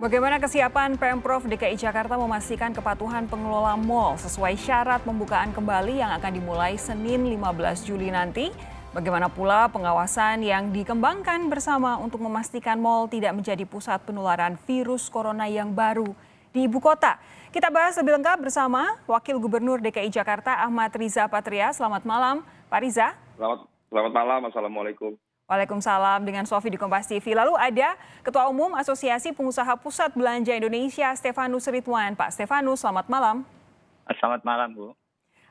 Bagaimana kesiapan Pemprov DKI Jakarta memastikan kepatuhan pengelola mal sesuai syarat pembukaan kembali yang akan dimulai Senin 15 Juli nanti? Bagaimana pula pengawasan yang dikembangkan bersama untuk memastikan mal tidak menjadi pusat penularan virus corona yang baru di ibu kota? Kita bahas lebih lengkap bersama Wakil Gubernur DKI Jakarta Ahmad Riza Patria. Selamat malam, Pak Riza. Selamat malam, Assalamualaikum. Waalaikumsalam, dengan Sofi di Kompas TV. Lalu ada Ketua Umum Asosiasi Pengusaha Pusat Belanja Indonesia, Stefanus Ridwan. Pak Stefanus, selamat malam. Selamat malam, Bu.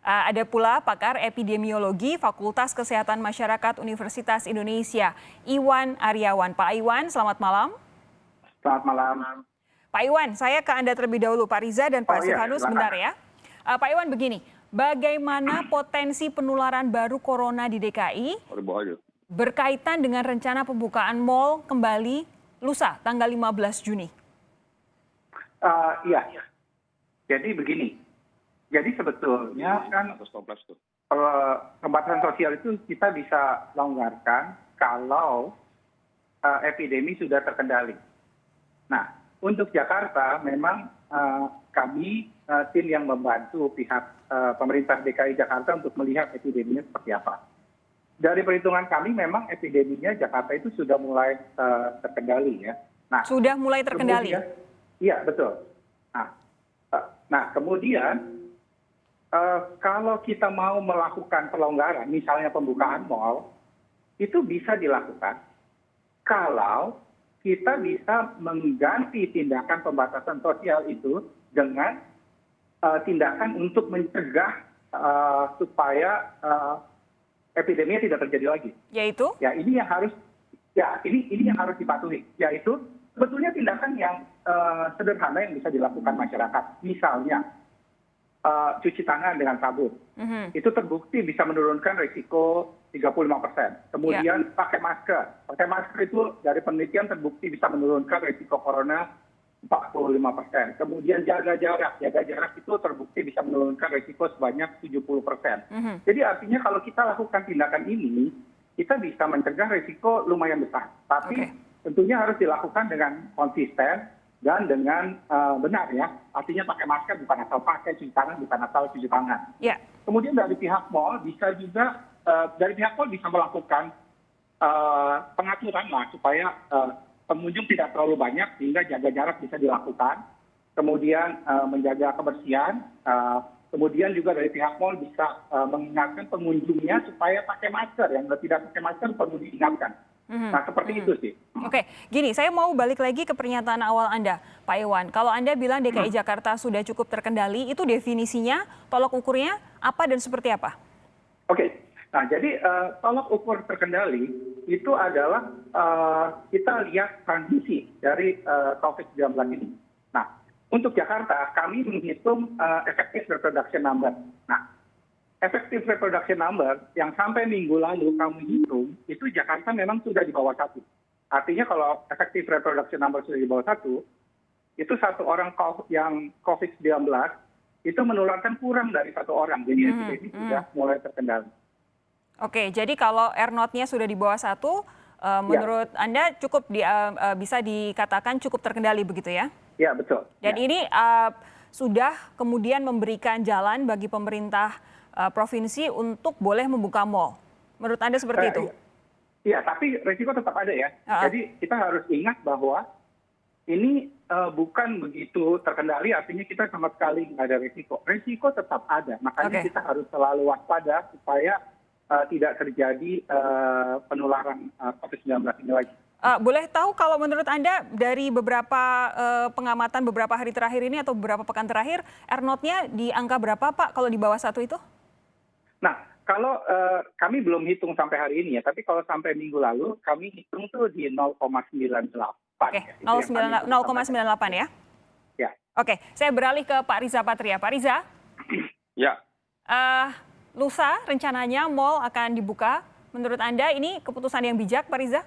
Ada pula pakar epidemiologi Fakultas Kesehatan Masyarakat Universitas Indonesia, Iwan Aryawan. Pak Iwan, selamat malam. Selamat malam. Pak Iwan, saya ke Anda terlebih dahulu, Pak Riza dan Pak Stefanus, silakan. sebentar ya. Pak Iwan, begini, bagaimana potensi penularan baru corona di DKI berkaitan dengan rencana pembukaan mal kembali lusa tanggal 15 Juni? Iya, jadi begini. Jadi sebetulnya kan pembatasan sosial itu kita bisa longgarkan kalau epidemi sudah terkendali. Nah, untuk Jakarta memang kami tim yang membantu pihak pemerintah DKI Jakarta untuk melihat epideminya seperti apa. Dari perhitungan kami memang epideminya Jakarta itu sudah mulai terkendali ya. Nah, sudah mulai terkendali? Iya, betul. Nah, kemudian kalau kita mau melakukan pelonggaran, misalnya pembukaan mal, itu bisa dilakukan kalau kita bisa mengganti tindakan pembatasan sosial itu dengan tindakan untuk mencegah supaya epideminya tidak terjadi lagi. Yaitu? Ya, ini yang harus dipatuhi. Yaitu sebetulnya tindakan yang sederhana yang bisa dilakukan masyarakat. Misalnya cuci tangan dengan sabun. Itu terbukti bisa menurunkan risiko 35%. Kemudian pakai masker. Pakai masker itu dari penelitian terbukti bisa menurunkan risiko corona 45%. Kemudian jaga jarak. Jaga jarak itu terbukti bisa menurunkan risiko sebanyak 70%. Jadi artinya kalau kita lakukan tindakan ini, kita bisa mencegah risiko lumayan besar. Tapi tentunya harus dilakukan dengan konsisten dan dengan benar ya. Artinya pakai masker bukan asal pakai, cuci tangan bukan asal cuci tangan. Kemudian dari pihak mal bisa juga bisa melakukan pengaturan lah supaya pengunjung tidak terlalu banyak sehingga jaga jarak bisa dilakukan. Kemudian menjaga kebersihan. Kemudian juga dari pihak mal bisa mengingatkan pengunjungnya supaya pakai masker. Yang tidak pakai masker perlu diingatkan. Nah, seperti itu sih. Oke, gini, saya mau balik lagi ke pernyataan awal Anda, Pak Iwan. Kalau Anda bilang DKI Jakarta sudah cukup terkendali, itu definisinya, tolok ukurnya apa dan seperti apa? Oke, nah jadi tolok ukur terkendali itu adalah kita lihat transmisi dari COVID-19 ini. Nah, untuk Jakarta kami menghitung effective reproduction number. Nah, effective reproduction number yang sampai minggu lalu kami hitung, itu Jakarta memang sudah di bawah 1. Artinya kalau effective reproduction number sudah di bawah 1, itu satu orang yang COVID-19 itu menularkan kurang dari satu orang. Jadi epidemi sudah mulai terkendali. Oke, jadi kalau R0-nya sudah di bawah 1, menurut Anda cukup bisa dikatakan cukup terkendali begitu ya? Ya, betul. Dan ini sudah kemudian memberikan jalan bagi pemerintah provinsi untuk boleh membuka mal. Menurut Anda seperti itu? Iya, tapi risiko tetap ada ya. Jadi kita harus ingat bahwa ini bukan begitu terkendali, artinya kita sama sekali nggak ada risiko. Risiko tetap ada, makanya kita harus selalu waspada supaya tidak terjadi penularan COVID-19 ini lagi. Boleh tahu kalau menurut Anda dari beberapa pengamatan beberapa hari terakhir ini atau beberapa pekan terakhir, R0-nya di angka berapa Pak kalau di bawah 1 itu? Nah, kalau kami belum hitung sampai hari ini ya, tapi kalau sampai minggu lalu kami hitung tuh di 0,98. Oke, 0,98 ya? Ya. Oke, saya beralih ke Pak Riza Patria. Pak Riza? Ya. Lusa rencananya mal akan dibuka. Menurut Anda ini keputusan yang bijak, Pak Riza?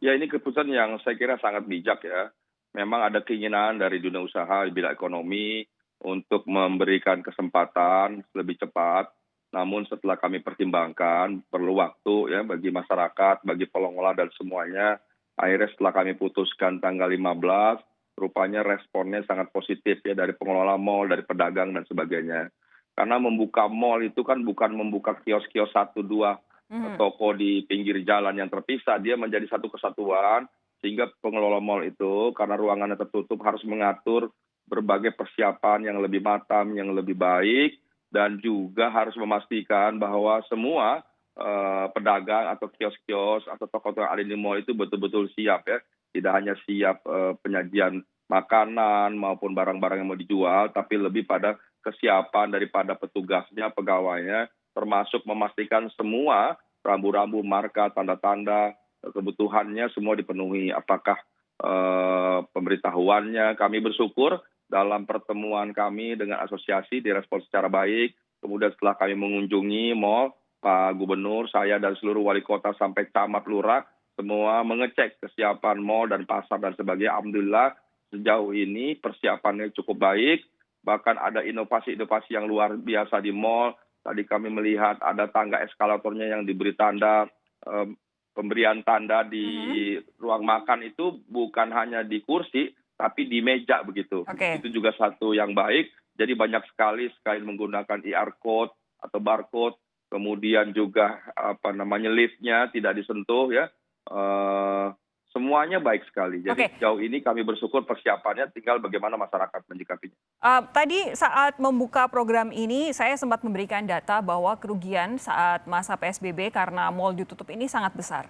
Ya, ini keputusan yang saya kira sangat bijak ya. Memang ada keinginan dari dunia usaha di bidang ekonomi untuk memberikan kesempatan lebih cepat. Namun setelah kami pertimbangkan perlu waktu ya bagi masyarakat, bagi pengelola dan semuanya Akhirnya setelah kami putuskan tanggal 15, rupanya responnya sangat positif ya dari pengelola mal, dari pedagang dan sebagainya. Karena membuka mal itu kan bukan membuka kios-kios 1, 2 toko di pinggir jalan yang terpisah, dia menjadi satu kesatuan sehingga pengelola mal itu karena ruangannya tertutup harus mengatur berbagai persiapan yang lebih matang, yang lebih baik, dan juga harus memastikan bahwa semua pedagang atau kios-kios atau toko-toko yang ada di mal itu betul-betul siap ya. Tidak hanya siap penyajian makanan maupun barang-barang yang mau dijual, tapi lebih pada kesiapan daripada petugasnya, pegawainya, termasuk memastikan semua rambu-rambu, marka, tanda-tanda, kebutuhannya semua dipenuhi. Apakah pemberitahuannya, kami bersyukur dalam pertemuan kami dengan asosiasi direspons secara baik. Kemudian setelah kami mengunjungi mal, Pak Gubernur, saya dan seluruh wali kota sampai camat lurah, semua mengecek kesiapan mal dan pasar dan sebagainya. Alhamdulillah sejauh ini persiapannya cukup baik. Bahkan ada inovasi-inovasi yang luar biasa di mal. Tadi kami melihat ada tangga eskalatornya yang diberi tanda, pemberian tanda di ruang makan itu bukan hanya di kursi, tapi di meja begitu. Itu juga satu yang baik. Jadi banyak sekali menggunakan QR code atau barcode, kemudian juga liftnya tidak disentuh ya. Semuanya baik sekali. Jadi sejauh ini kami bersyukur persiapannya, tinggal bagaimana masyarakat menyikapinya. Tadi saat membuka program ini saya sempat memberikan data bahwa kerugian saat masa PSBB karena mal ditutup ini sangat besar.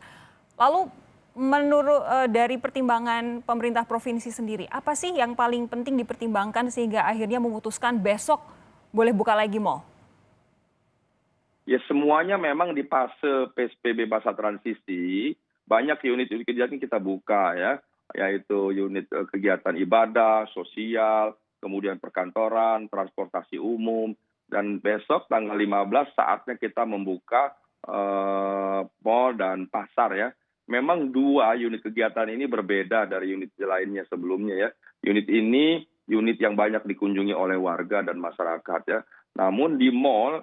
Lalu menurut dari pertimbangan pemerintah provinsi sendiri, apa sih yang paling penting dipertimbangkan sehingga akhirnya memutuskan besok boleh buka lagi mal? Ya semuanya memang di fase PSBB masa transisi, banyak unit-unit kegiatan kita buka ya, yaitu unit kegiatan ibadah, sosial, kemudian perkantoran, transportasi umum, dan besok tanggal 15 saatnya kita membuka mal dan pasar ya. Memang 2 unit kegiatan ini berbeda dari unit lainnya sebelumnya ya. Unit ini unit yang banyak dikunjungi oleh warga dan masyarakat ya. Namun di mal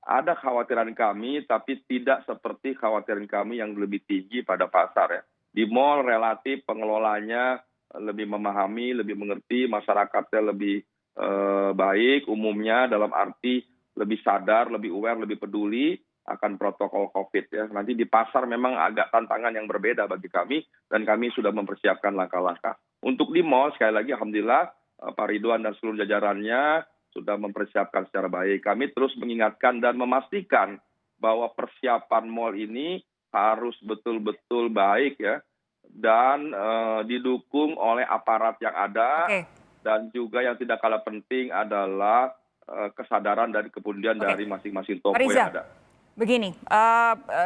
ada khawatiran kami, tapi tidak seperti khawatiran kami yang lebih tinggi pada pasar ya. Di mal relatif pengelolanya lebih memahami, lebih mengerti, masyarakatnya lebih baik umumnya dalam arti lebih sadar, lebih aware, lebih peduli akan protokol COVID ya. Nanti di pasar memang agak tantangan yang berbeda bagi kami dan kami sudah mempersiapkan langkah-langkah. Untuk di mal sekali lagi alhamdulillah Pak Ridwan dan seluruh jajarannya sudah mempersiapkan secara baik. Kami terus mengingatkan dan memastikan bahwa persiapan mal ini harus betul-betul baik ya, dan didukung oleh aparat yang ada, dan juga yang tidak kalah penting adalah kesadaran dan kepedulian dari masing-masing toko yang ada. Begini,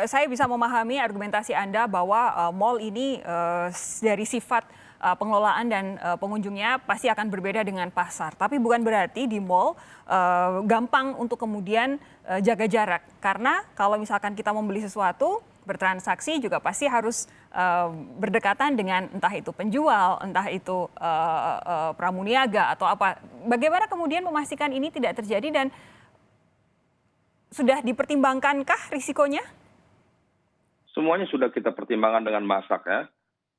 saya bisa memahami argumentasi Anda bahwa mal ini dari sifat pengelolaan dan pengunjungnya pasti akan berbeda dengan pasar. Tapi bukan berarti di mal gampang untuk kemudian jaga jarak. Karena kalau misalkan kita membeli sesuatu, bertransaksi juga pasti harus berdekatan dengan entah itu penjual, entah itu pramuniaga atau apa. Bagaimana kemudian memastikan ini tidak terjadi dan sudah dipertimbangkankah risikonya? Semuanya sudah kita pertimbangkan dengan masak ya.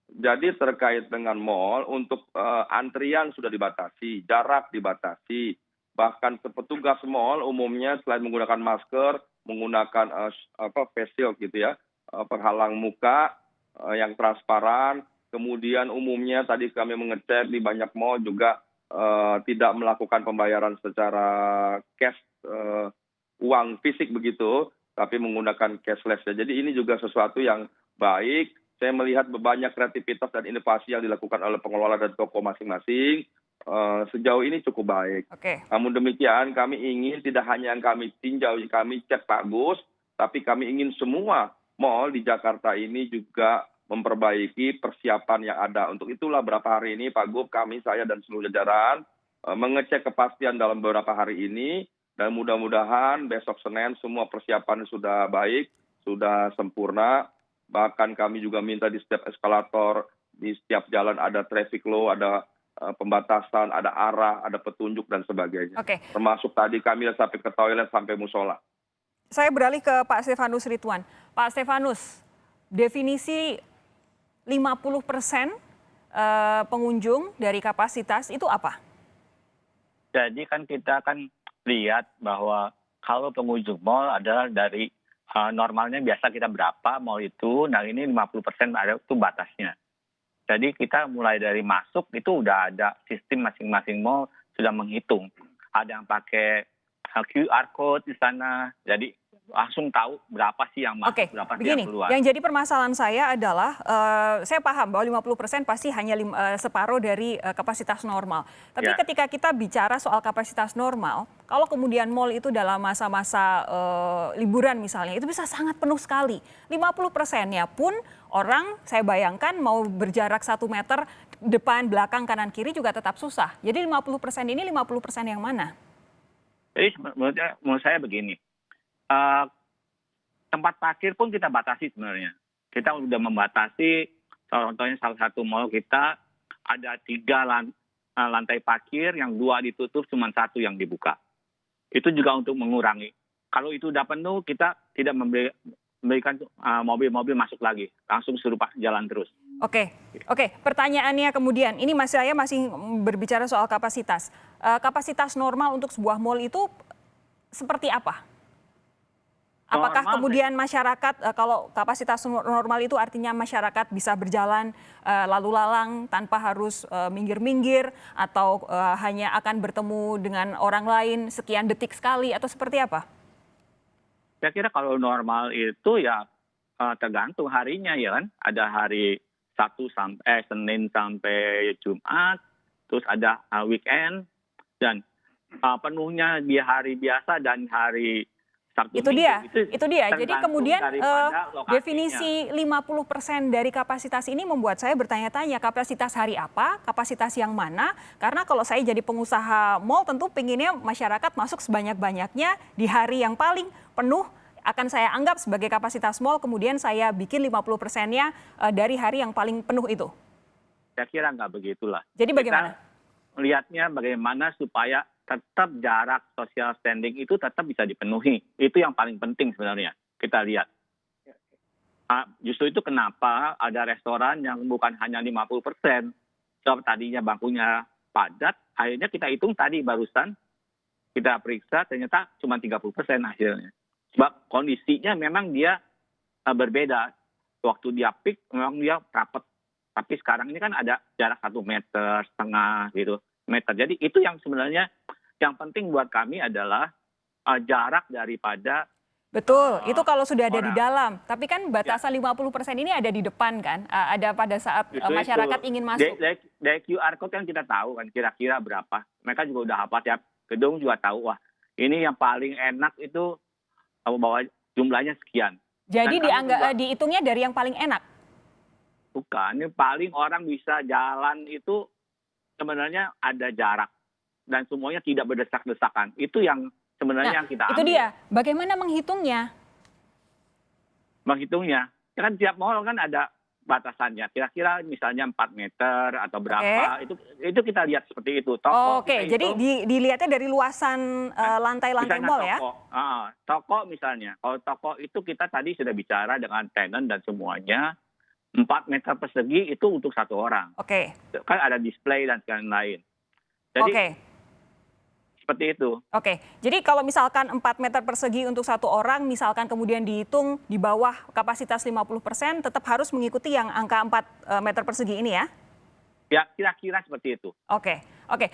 Jadi terkait dengan mal, untuk antrian sudah dibatasi, jarak dibatasi. Bahkan petugas mal umumnya selain menggunakan masker, menggunakan face shield gitu ya, penghalang muka yang transparan. Kemudian umumnya tadi kami mengecek di banyak mal juga tidak melakukan pembayaran secara cash, uang fisik begitu, tapi menggunakan cashless ya. Jadi ini juga sesuatu yang baik. Saya melihat banyak kreativitas dan inovasi yang dilakukan oleh pengelola dan toko masing-masing. Sejauh ini cukup baik. Namun demikian kami ingin tidak hanya yang kami tinjau, kami cek bagus, tapi kami ingin semua mal di Jakarta ini juga memperbaiki persiapan yang ada. Untuk itulah beberapa hari ini Pak Gub, kami, saya dan seluruh jajaran mengecek kepastian dalam beberapa hari ini, dan mudah-mudahan besok Senin semua persiapan sudah baik, sudah sempurna. Bahkan kami juga minta di setiap eskalator, di setiap jalan ada traffic law, ada pembatasan, ada arah, ada petunjuk dan sebagainya. Termasuk tadi kami sampai ke toilet, sampai musola. Saya beralih ke Pak Stefanus Ridwan. Pak Stefanus, definisi 50% pengunjung dari kapasitas itu apa? Jadi kan kita kan lihat bahwa kalau pengunjung mal adalah dari normalnya biasa kita berapa mal itu, nah ini 50% ada itu batasnya. Jadi kita mulai dari masuk itu udah ada sistem masing-masing mall sudah menghitung. Ada yang pakai QR code di sana, jadi langsung tahu berapa sih yang masuk, berapa sih yang keluar. Yang jadi permasalahan saya adalah, saya paham bahwa 50% pasti hanya separuh dari kapasitas normal. Tapi ketika kita bicara soal kapasitas normal, kalau kemudian mal itu dalam masa-masa liburan misalnya, itu bisa sangat penuh sekali. 50%-nya pun orang, saya bayangkan mau berjarak 1 meter, depan, belakang, kanan, kiri juga tetap susah. Jadi 50% ini 50% yang mana? Jadi menurut saya begini, tempat parkir pun kita batasi sebenarnya. Kita sudah membatasi, contohnya salah satu mall kita ada 3 lantai parkir, yang 2 ditutup, cuma 1 yang dibuka. Itu juga untuk mengurangi. Kalau itu udah penuh, kita tidak memberikan mobil-mobil masuk lagi, langsung suruh jalan terus. Oke. Pertanyaannya kemudian, ini saya masih berbicara soal kapasitas. Kapasitas normal untuk sebuah mal itu seperti apa? Apakah kemudian masyarakat, kalau kapasitas normal itu artinya masyarakat bisa berjalan lalu lalang tanpa harus minggir-minggir, atau hanya akan bertemu dengan orang lain sekian detik sekali, atau seperti apa? Saya kira kalau normal itu ya tergantung harinya ya kan. Ada hari Senin sampai Jumat, terus ada weekend, dan penuhnya di hari biasa dan hari Sabtu itu Minggu. Itu dia. Jadi kemudian definisi 50% dari kapasitas ini membuat saya bertanya-tanya, kapasitas hari apa, kapasitas yang mana? Karena kalau saya jadi pengusaha mal tentu pengennya masyarakat masuk sebanyak-banyaknya di hari yang paling penuh, akan saya anggap sebagai kapasitas mal, kemudian saya bikin 50%-nya dari hari yang paling penuh itu. Saya kira nggak begitulah. Jadi bagaimana? Kita lihatnya bagaimana supaya tetap jarak social standing itu tetap bisa dipenuhi. Itu yang paling penting sebenarnya kita lihat. Justru itu kenapa ada restoran yang bukan hanya 50%. Sebab tadinya bangkunya padat, akhirnya kita hitung tadi barusan, kita periksa ternyata cuma 30% hasilnya. Sebab kondisinya memang dia berbeda. Waktu dia peak memang dia rapat. Tapi sekarang ini kan ada jarak 1,5 meter gitu. Jadi itu yang sebenarnya yang penting buat kami adalah jarak daripada. Betul, itu kalau sudah ada di dalam. Tapi kan batasan 50% ini ada di depan kan? Ada pada saat masyarakat ingin masuk. Dari QR code kan kita tahu kan kira-kira berapa. Mereka juga udah hafal, tiap gedung juga tahu. Wah, ini yang paling enak itu bawa jumlahnya sekian. Jadi dihitungnya dari yang paling enak? Bukan, ini paling orang bisa jalan itu sebenarnya ada jarak. Dan semuanya tidak berdesak-desakan. Itu yang sebenarnya yang kita ambil. Itu dia. Bagaimana menghitungnya? Menghitungnya. Kan tiap mall kan ada batasannya. Kira-kira misalnya 4 meter atau berapa. Itu kita lihat seperti itu. Jadi dilihatnya dari luasan lantai-lantai mall ya? Toko misalnya. Kalau toko itu kita tadi sudah bicara dengan tenant dan semuanya. 4 meter persegi itu untuk 1 orang. Kan ada display dan lain-lain. Jadi seperti itu. Jadi kalau misalkan 4 meter persegi untuk 1 orang, misalkan kemudian dihitung di bawah kapasitas 50%, tetap harus mengikuti yang angka 4 meter persegi ini ya? Ya, kira-kira seperti itu. Oke.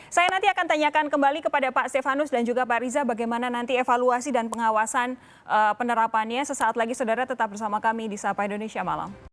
Saya nanti akan tanyakan kembali kepada Pak Stefanus dan juga Pak Riza bagaimana nanti evaluasi dan pengawasan penerapannya. Sesaat lagi saudara tetap bersama kami di Sapa Indonesia Malam.